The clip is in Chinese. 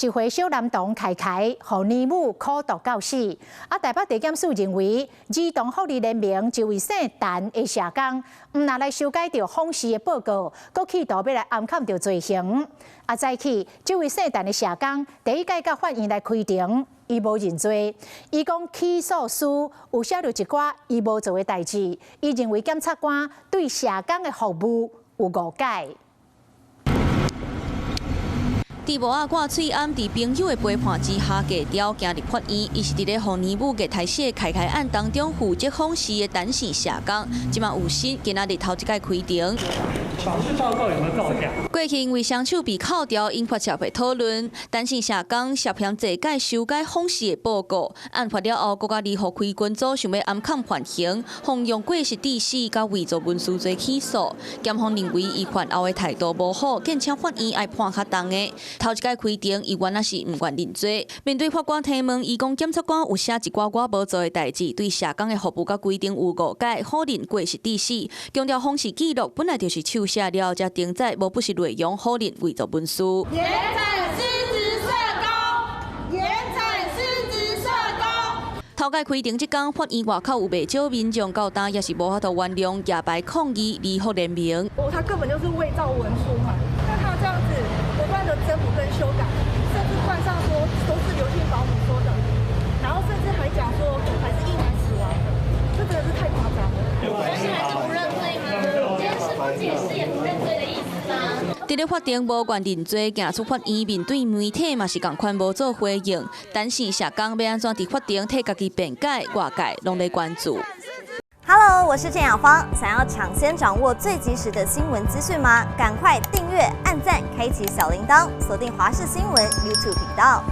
一回小男童凯凯，互年母苦毒到死。台北地检署认为，儿童福利联盟一位姓陈的社工，毋拿来修改着访视的报告，阁企图要来暗藏着罪行。早起，这位姓陈的社工第一届到法院来开庭，伊无认罪。伊讲起诉书有写着一寡伊无做的代志，伊认为检察官对社工的服务有误解。 伫无啊挂喙暗，伫朋友的陪伴之下，假条行入法院。伊是伫咧互年母嘅台戏开案当中负责访视的陈姓社工，即马有新今仔日头一届开庭。访视报告有没有造假？过去因为双手被扣掉，引发社会讨论。陈姓社工涉嫌坐改修改访视的报告，案发了后，国家联合开军组想要暗藏缓刑，奉用过失致死甲伪造文书罪起诉。检方认为伊犯后的态度无好，建请法院爱判较重的。 头一届开庭，伊原来是唔愿认罪。面对法官提问，伊讲检察官有写一寡我无做的代志，对社工的服务甲规定有误解，否认过失致死。强调访视记录本来就是手写了才登载，无不实内容，否认伪造文书。严惩失职社工，严惩失职社工。头届开庭即天，法院外口有袂少民众到当也是无法度原谅夜排抗议离福联盟。他根本就是伪造文书嘛，那他这样子不断的增补跟修改，甚至冠上说都是刘姓保姆说的，然后甚至还讲说还是意外死亡的，这真的是太夸张了。但是还是不认罪吗？今天是不解释也不认罪的意思吗？伫咧法庭无愿认罪，行出法院面对媒体嘛是共款无做回应。陈姓社工要安怎伫法庭替家己辩解，外界拢在关注。 Hello， 我是郑雅芳。想要抢先掌握最及时的新闻资讯吗？赶快订阅、按赞、开启小铃铛，锁定华视新闻 YouTube 频道。